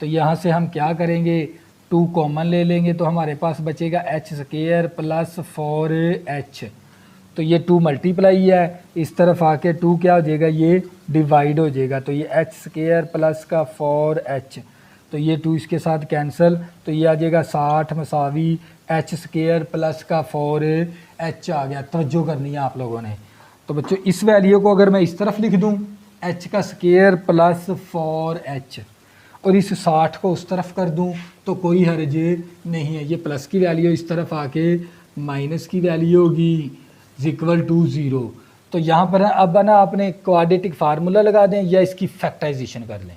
तो यहाँ से हम क्या करेंगे, 2 कॉमन ले लेंगे, तो हमारे पास बचेगा h स्क्वायर प्लस 4h। तो ये 2 मल्टीप्लाई है, इस तरफ आके 2 क्या हो जाएगा, ये डिवाइड हो जाएगा, तो ये h स्क्वायर प्लस का 4h, तो ये 2 इसके साथ कैंसिल, तो ये आ जाएगा 60 मसावी h स्क्वायर प्लस का 4h आ गया। तवज्जो करनी है आप लोगों ने। तो बच्चों इस वैल्यू को अगर मैं इस तरफ लिख दूं, h का स्क्वायर प्लस 4h, और इस 60 को उस तरफ कर दूं तो कोई हर्ज नहीं है। ये प्लस की वैल्यू इस तरफ आके माइनस की वैल्यू होगी इक्वल टू 0। तो यहाँ पर अब ना आपने क्वाड्रेटिक फार्मूला लगा दें या इसकी फैक्टराइजेशन कर लें।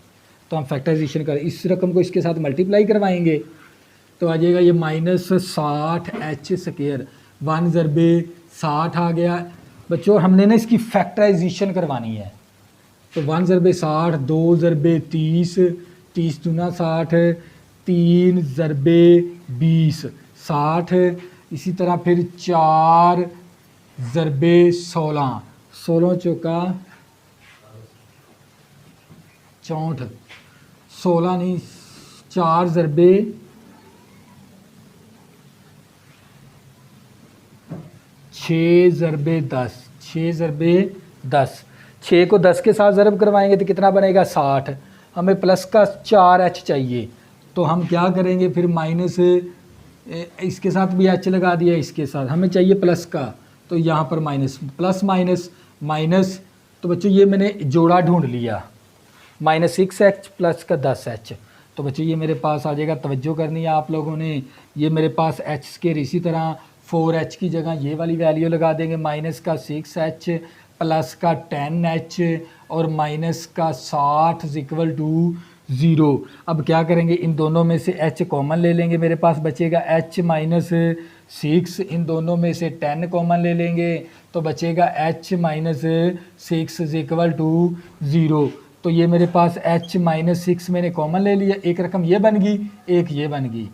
तो हम फैक्टराइजेशन करें, इस रकम को इसके साथ मल्टीप्लाई करवाएंगे, तो आ जाएगा ये माइनस 60h स्क्वायर, 1 ज़रबे 60 आ गया। बच्चों हमने ना इसकी फैक्टराइजेशन करवानी है, तो 1 ज़रबे 60, 2 ज़रबे 30, 30 दूना 60, 3 ज़रबे 20 60, इसी तरह फिर 4 ज़रबे 16, 16 चौका 64, 16 नहीं 4 ज़रबे 6 ज़रबे 10, 6 ज़रबे 10, 6 को 10 के साथ ज़रब करवाएंगे तो कितना बनेगा 60। हमें प्लस का 4h चाहिए, तो हम क्या करेंगे फिर माइनस, इसके साथ भी h लगा दिया, इसके साथ हमें चाहिए प्लस का, तो यहाँ पर माइनस, प्लस माइनस माइनस। तो बच्चों ये मैंने जोड़ा ढूंढ लिया, माइनस 6h प्लस का 10h। तो बच्चों ये मेरे पास आ जाएगा। तवज्जो करनी है आप लोगों ने। ये मेरे पास h स्क्वायर, इसी तरह 4h की जगह ये वाली वैल्यू लगा देंगे, माइनस का 6h प्लस का 10h और माइनस का 60 इक्वल टू 0। अब क्या करेंगे, इन दोनों में से h कॉमन ले लेंगे, मेरे पास बचेगा h माइनस 6, इन दोनों में से 10 कॉमन ले लेंगे तो बचेगा h माइनस 6 इक्वल टू 0। तो ये मेरे पास h माइनस 6 मैंने कॉमन ले लिया, एक रकम ये बन गई, एक ये बन गई,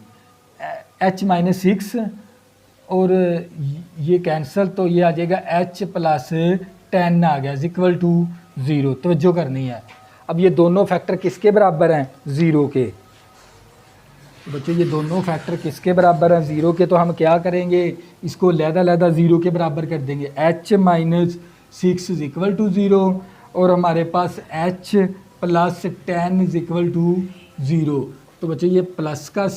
h माइनस 6 और ये कैंसिल, तो ये आ जाएगा h प्लस 10 आ गया इक्वल टू 0। तवज्जो करनी है। अब ये दोनों फैक्टर किसके बराबर हैं, 0 के। तो बच्चों ये दोनों फैक्टर किसके बराबर हैं, 0 के। तो हम क्या करेंगे, इसको लहदा 0 के बराबर कर देंगे, h माइनस 6 इक्वल टू 0 और हमारे पास h प्लस 10 इक्वल टू 0। तो बच्चों ये प्लस का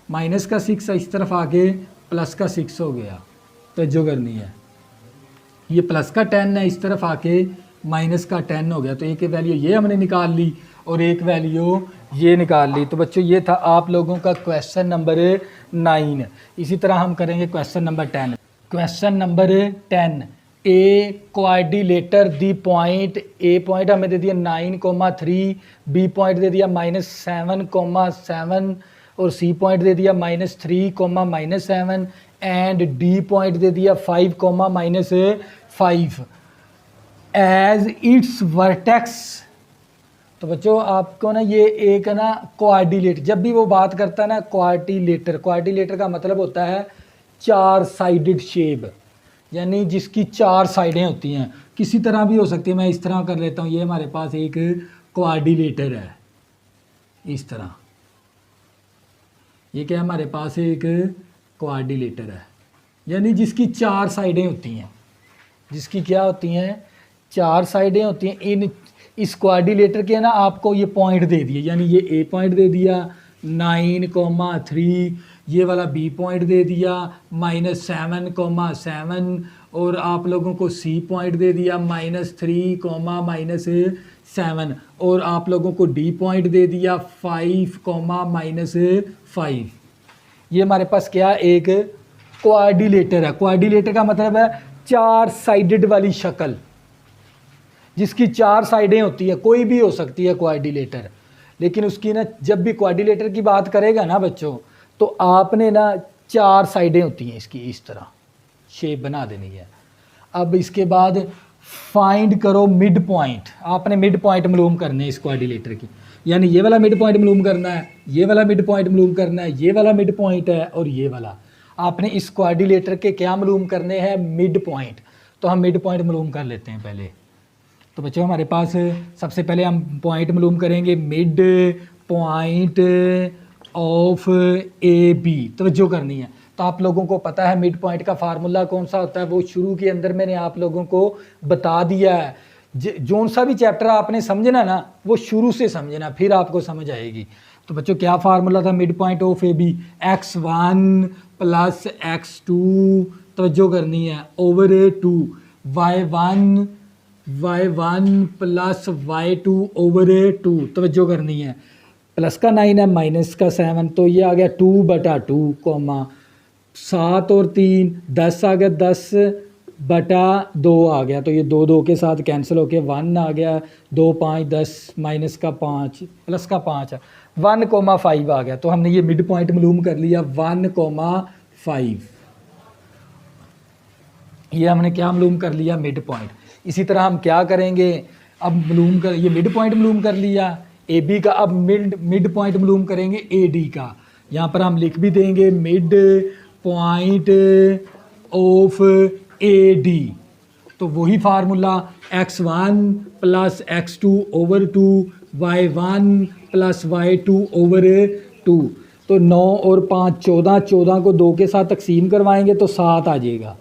माइनस का 6 इस तरफ आके प्लस का 6 हो गया। तवज्जो करनी है। ये प्लस का 10 है, इस तरफ आके माइनस का 10 हो गया। तो एक वैल्यू ये हमने निकाल ली और एक वैल्यू ये निकाल ली। तो बच्चों ये था आप लोगों का क्वेश्चन नंबर 9। इसी तरह हम करेंगे question number 10। Question number 10, A quadrilateral the point, A point हमें दे दिया 9,3, बी पॉइंट दे दिया -7,7 और सी पॉइंट दे दिया -3,-7 एंड डी पॉइंट दे दिया 5,-5 एज इट्स वर्टेक्स। तो बच्चों आपको ना ये एक ना क्वाड्रिलेटर, जब भी वो बात करता है ना क्वाड्रिलेटर, क्वाड्रिलेटर का मतलब होता है 4 साइडेड शेप, यानी जिसकी 4 साइडें होती हैं। किसी तरह भी हो सकती है, मैं इस तरह कर लेता हूँ। ये हमारे पास एक क्वाड्रिलेटर है, इस तरह। ये क्या है, हमारे पास एक क्वाड्रिलेटर है, यानी जिसकी 4 साइडें होती हैं, जिसकी क्या होती हैं, 4 साइडें होती हैं। इन इस क्वाड्रिलेटर के ना आपको ये पॉइंट दे दिए, यानी ये ए पॉइंट दे दिया 9,3, ये वाला बी पॉइंट दे दिया -7,7, और आप लोगों को सी पॉइंट दे दिया -3, -7, और आप लोगों को डी पॉइंट दे दिया 5, -5। ये हमारे पास क्या एक क्वाड्रिलेटर है। क्वाड्रिलेटर का मतलब है 4 साइडेड वाली शक्ल, जिसकी 4 साइडें होती है, कोई भी हो सकती है क्वाड्रिलेटर, लेकिन उसकी ना जब भी क्वाड्रिलेटर की बात करेगा ना बच्चों, तो आपने ना 4 साइडें होती हैं इसकी, इस तरह शेप बना देनी है। अब इसके बाद फाइंड करो मिड पॉइंट, आपने मिड पॉइंट मालूम करने हैं इस क्वाड्रिलेटर की, यानी ये वाला मिड पॉइंट मालूम करना है, ये वाला मिड पॉइंट मालूम करना है, ये वाला मिड पॉइंट है और ये वाला। आपने इस क्वाड्रिलेटर के क्या मालूम करने हैं, मिड पॉइंट। तो हम मिड पॉइंट मालूम कर लेते हैं पहले। तो बच्चों हमारे पास सबसे पहले हम पॉइंट मालूम करेंगे, mid point of A B. तवज्जो करनी है। तो आप लोगों को पता है मिड पॉइंट का फार्मूला कौन सा होता है, वो शुरू के अंदर मैंने आप लोगों को बता दिया है। जोन सा भी चैप्टर आपने समझना ना, वो शुरू से समझना, फिर आपको समझ आएगी। तो बच्चों क्या फार्मूला था mid point of A B, x1 plus x2, तवज्जो करनी है, over 2, y1 plus y2 over 2, तवज्जो करनी है। प्लस का 9 है, माइनस का 7, तो ये आ गया 2/2, 7 और 3 10 आ गया, 10/2 आ गया। तो ये 2 के साथ कैंसिल होके 1 आ गया, 2 5 10 माइनस का 5 प्लस का 5 है, 1,5 आ गया। तो हमने ये मिड पॉइंट मालूम कर लिया 1,5। ये हमने क्या मालूम कर लिया, मिड पॉइंट। इसी तरह हम क्या करेंगे, अब मालूम कर, ये मिड पॉइंट मालूम कर लिया ए बी का, अब मिड पॉइंट मालूम करेंगे ए डी का। यहाँ पर हम लिख भी देंगे mid point of A D. तो वही formula x1 plus x2 over 2, y1 plus y2 over 2। तो 9 और 5 14, 14 को 2 के साथ तकसीम करवाएंगे तो 7 आ जाएगा।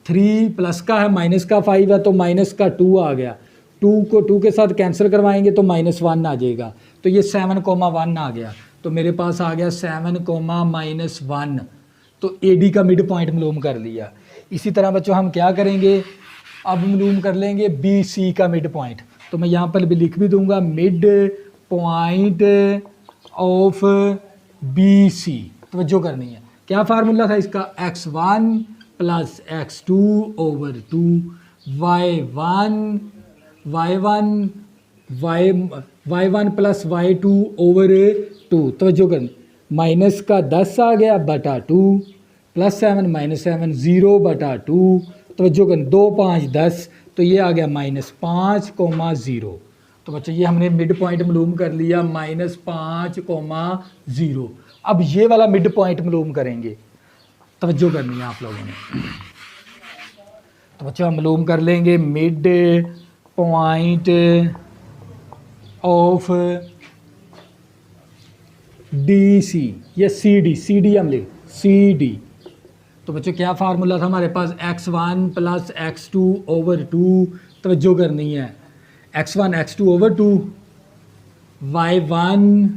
3 प्लस का है, माइनस का 5 है, तो माइनस का 2 आ गया। 2 को 2 के साथ कैंसिल करवाएंगे तो -1 आ जाएगा। तो ये 7,1 आ गया। तो मेरे पास आ गया 7,-1। तो ए डी का मिड पॉइंट मालूम कर लिया। इसी तरह बच्चों हम क्या करेंगे, अब मालूम कर लेंगे बी सी का मिड पॉइंट। तो मैं यहाँ पर भी लिख भी दूंगा mid point of B C. तवज्जो करनी है, क्या फार्मूला था इसका, x1 plus x2 over 2, y1 plus y2 over 2। तवज्जो करनी, माइनस का 10 आ गया बटा 2, प्लस 7 -7 0/2। तवज्जो करनी, 2 5 10, तो ये आ गया -5,0। तो बच्चों ये हमने मिड पॉइंट मालूम कर लिया -5,0। अब ये वाला मिड पॉइंट मालूम करेंगे, तवज्जो करनी है आप लोगों ने। तो बच्चों हम मालूम कर लेंगे mid point of D C या सी डी हम लिख CD। तो बच्चों क्या फार्मूला था हमारे पास, x1 प्लस x2 ओवर 2। तवज्जो करनी है, x1 x2 over 2, y1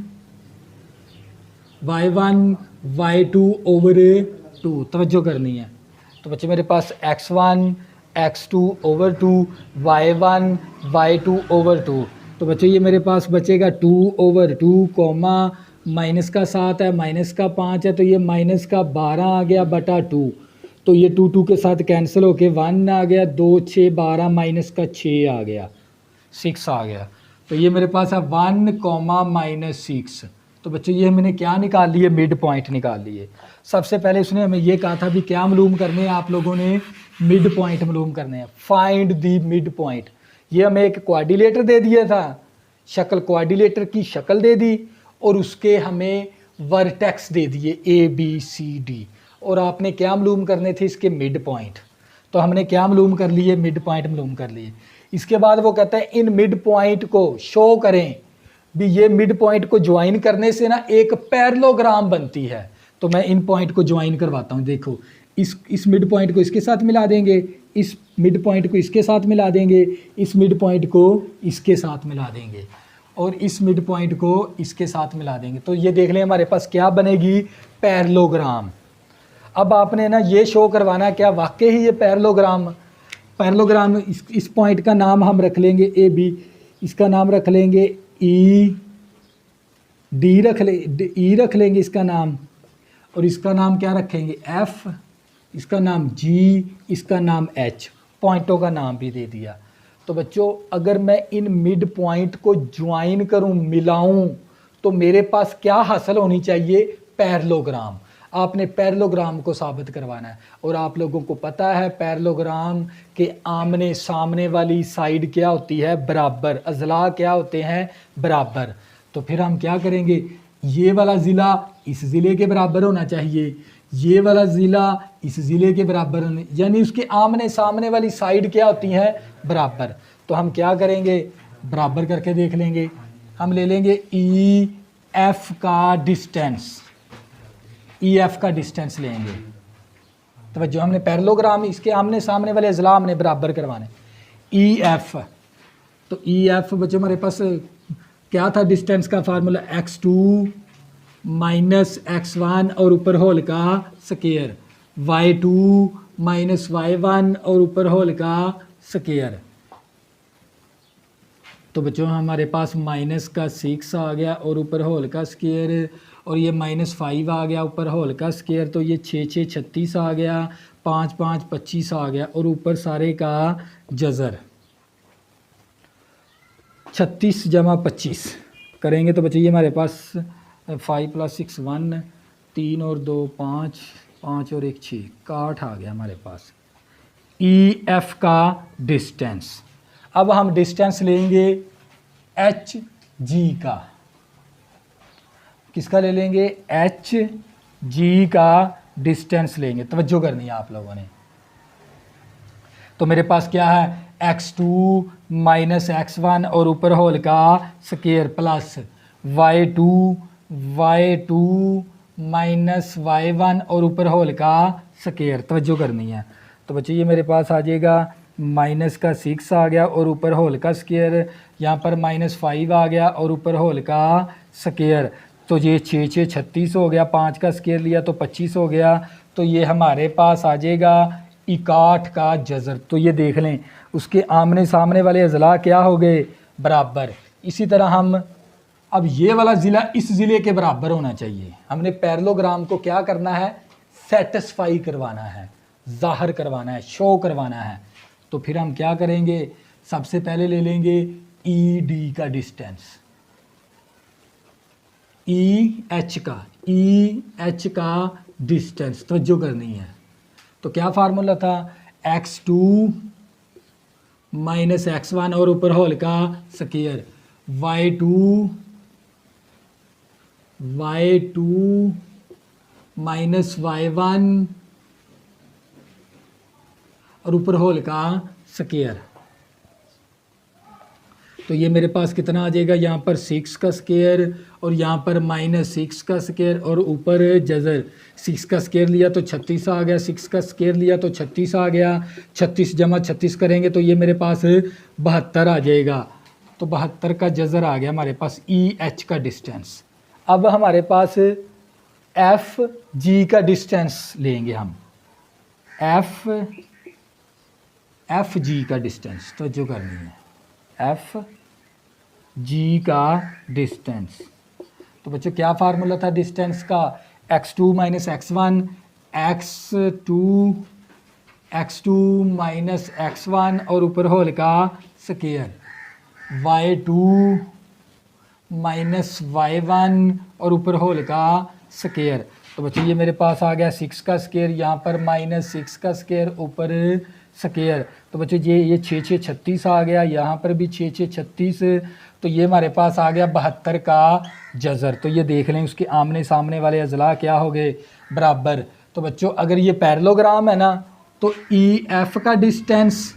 y2 over 2। तवज्जो करनी है। तो बच्चे मेरे पास x1 x2 over 2, y1 y2 over 2। तो बच्चों ये मेरे पास बचेगा 2 ओवर 2, माइनस का 7 है, माइनस का 5 है, तो ये माइनस का 12 आ गया बटा 2। तो ये 2 के साथ कैंसिल होके 1 आ गया, 2 6 12 माइनस का 6 आ गया, 6 आ गया। तो ये मेरे पास है 1, -6। तो बच्चों ये मैंने क्या निकाल लिए, मिड पॉइंट निकाल लिए। सबसे पहले उसने हमें ये कहा था भी क्या मालूम करने हैं आप लोगों ने, मिड पॉइंट मालूम करने हैं, फाइंड दी मिड पॉइंट। ये हमें एक क्वाड्रिलेटर दे दिया था, शक्ल क्वाड्रिलेटर की शक्ल दे दी, और उसके हमें वर्टेक्स दे दिए ABCD, और आपने क्या मालूम करने थे, इसके मिड पॉइंट। तो हमने क्या मालूम कर लिए, मिड पॉइंट मालूम कर लिए। इसके बाद वो कहता है इन मिड पॉइंट को शो करें भी, ये मिड पॉइंट को ज्वाइन करने से ना एक पैरेललोग्राम बनती है। तो मैं इन पॉइंट को ज्वाइन करवाता हूँ। देखो इस मिड पॉइंट को इसके साथ मिला देंगे, इस मिड पॉइंट को इसके साथ मिला देंगे, इस मिड पॉइंट को इसके साथ मिला देंगे और इस मिड पॉइंट को इसके साथ मिला देंगे। तो ये देख लें हमारे पास क्या बनेगी, पैरेललोग्राम। अब आपने ना ये शो करवाना है क्या वाकई ही ये पैरेललोग्राम इस पॉइंट का नाम हम रख लेंगे ए बी, इसका नाम रख लेंगे ई डी, ई रख लेंगे इसका नाम, और इसका नाम क्या रखेंगे एफ, इसका नाम जी, इसका नाम एच, पॉइंटों का नाम भी दे दिया। तो बच्चों अगर मैं इन मिड पॉइंट को ज्वाइन करूं, मिलाऊं, तो मेरे पास क्या हासिल होनी चाहिए, पैरेललोग्राम। आपने पैरेललोग्राम को साबित करवाना है और आप लोगों को पता है पैरेललोग्राम के आमने सामने वाली साइड क्या होती है, बराबर, अजला क्या होते हैं, बराबर। तो फिर हम क्या करेंगे, ये वाला ज़िला इस ज़िले के बराबर होना चाहिए, ये वाला ज़िला इस ज़िले के बराबर होने, यानी उसके आमने सामने वाली साइड क्या होती हैं, बराबर। तो हम क्या करेंगे, बराबर करके देख लेंगे। हम ले लेंगे ई एफ का डिस्टेंस, ई एफ का डिस्टेंस लेंगे। तो जो हमने पैरेललोग्राम इसके आमने सामने वाले अजला हमने बराबर करवाने, ई एफ। तो ई एफ बच्चों हमारे पास क्या था डिस्टेंस का फार्मूला, x2 माइनस x1 और ऊपर होल का स्केयर, y2 माइनस y1 और ऊपर होल का स्केयर। तो बच्चों हमारे पास माइनस का 6 आ गया और ऊपर होल का स्केयर, और ये -5 आ गया ऊपर होल का स्केयर। तो ये 6 6 36 आ गया, 5 5 25 आ गया और ऊपर सारे का जज़र 36 जमा 25 करेंगे। तो बच्चे ये हमारे पास 5 + 6 1, 3 और 2 5, 5 और 1 6 का 8 आ गया हमारे पास ई एफ का डिस्टेंस। अब हम डिस्टेंस लेंगे एच जी का, किसका ले लेंगे, एच जी का डिस्टेंस लेंगे। तवज्जो करनी है आप लोगों ने। तो मेरे पास क्या है, x2 माइनस x1 और ऊपर होल का square plus y2 minus y1 और ऊपर होल का स्केयर। तवज्जो करनी है। तो बच्चे ये मेरे पास आ जाएगा माइनस का 6 आ गया और ऊपर होल का स्केयर, यहाँ पर -5 आ गया और ऊपर होल का स्केयर। तो ये 6 6 36 हो गया, 5 का स्केयर लिया तो 25 हो गया। तो ये हमारे पास आ जाएगा 61 का जज़र। तो ये देख लें उसके आमने सामने वाले अजला क्या हो गए, बराबर। इसी तरह हम अब ये वाला ज़िला इस ज़िले के बराबर होना चाहिए। हमने पैरेललोग्राम को क्या करना है, सेटिस्फाई करवाना है, ज़ाहिर करवाना है, शो करवाना है। तो फिर हम क्या करेंगे, सबसे पहले ले लेंगे ई डी का डिस्टेंस, ई एच का डिस्टेंस। तवज्जो करनी है। तो क्या फार्मूला था, x2 माइनस x1 और ऊपर होल का स्केयर, y2 माइनस y1 और ऊपर होल का स्केयर। तो ये मेरे पास कितना आ जाएगा, यहाँ पर 6 का स्केयर और यहाँ पर -6 का स्केयर और ऊपर जज़र। 6 का स्केयर लिया तो 36 आ गया, 6 का स्केयर लिया तो 36 आ गया। 36 जमा 36 करेंगे तो ये मेरे पास 72 आ जाएगा। तो 72 का जज़र आ गया हमारे पास ई एच का डिस्टेंस। अब हमारे पास एफ जी का डिस्टेंस लेंगे हम, एफ जी का डिस्टेंस। तो जो करनी है एफ जी का डिस्टेंस। तो बच्चों क्या फार्मूला था डिस्टेंस का, x2 minus x1, x2 minus x1 और ऊपर होल का स्केयर, y2 माइनस y1 और ऊपर होल का स्केयर। तो बच्चों ये मेरे पास आ गया 6 का स्केयर, यहाँ पर -6 का स्केयर ऊपर स्केयर। तो बच्चों ये 6 6 36 आ गया, यहाँ पर भी 6 6 36। तो ये हमारे पास आ गया 72 का जज़र। तो ये देख लें उसके आमने सामने वाले अजला क्या हो गए, बराबर। तो बच्चों अगर ये पैरेललोग्राम है ना, तो ई एफ का डिस्टेंस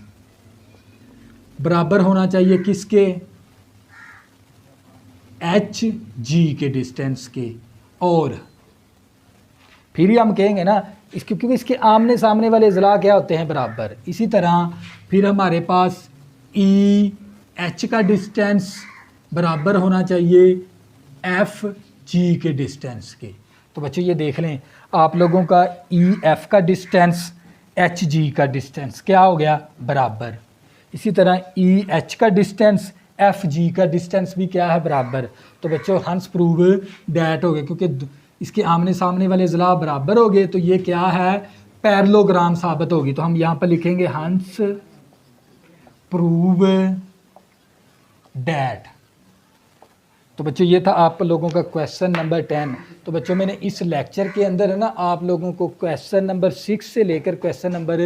बराबर होना चाहिए किसके, एच जी के डिस्टेंस के। और फिर ही हम कहेंगे ना इसके, क्योंकि इसके आमने सामने वाले अज़ला क्या होते हैं, बराबर। इसी तरह फिर हमारे पास ई एच का डिस्टेंस बराबर होना चाहिए एफ जी के डिस्टेंस के। तो बच्चों ये देख लें आप लोगों का ई एफ का डिस्टेंस एच जी का डिस्टेंस क्या हो गया, बराबर। इसी तरह ई एच का डिस्टेंस एफ जी का डिस्टेंस भी क्या है, बराबर। तो बच्चों हंस प्रूव डैट हो गए, क्योंकि इसके आमने सामने वाले अज़ला बराबर हो गए तो ये क्या है, पैरेललोग्राम साबित होगी। तो हम यहाँ पर लिखेंगे हंस प्रूव डैट। तो बच्चों ये था आप लोगों का क्वेश्चन नंबर 10। तो बच्चों मैंने इस लेक्चर के अंदर है ना आप लोगों को क्वेश्चन नंबर 6 से लेकर क्वेश्चन नंबर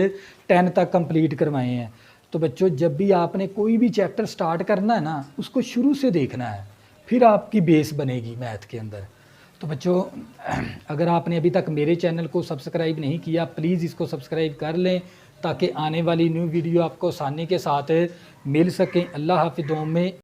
10 तक कंप्लीट करवाए हैं। तो बच्चों जब भी आपने कोई भी चैप्टर स्टार्ट करना है ना उसको शुरू से देखना है, फिर आपकी बेस बनेगी मैथ के अंदर। तो बच्चों अगर आपने अभी तक मेरे चैनल को सब्सक्राइब नहीं किया प्लीज़ इसको सब्सक्राइब कर लें ताकि आने वाली न्यू वीडियो आपको आसानी के साथ मिल सकें। अल्लाह हाफिज़ में।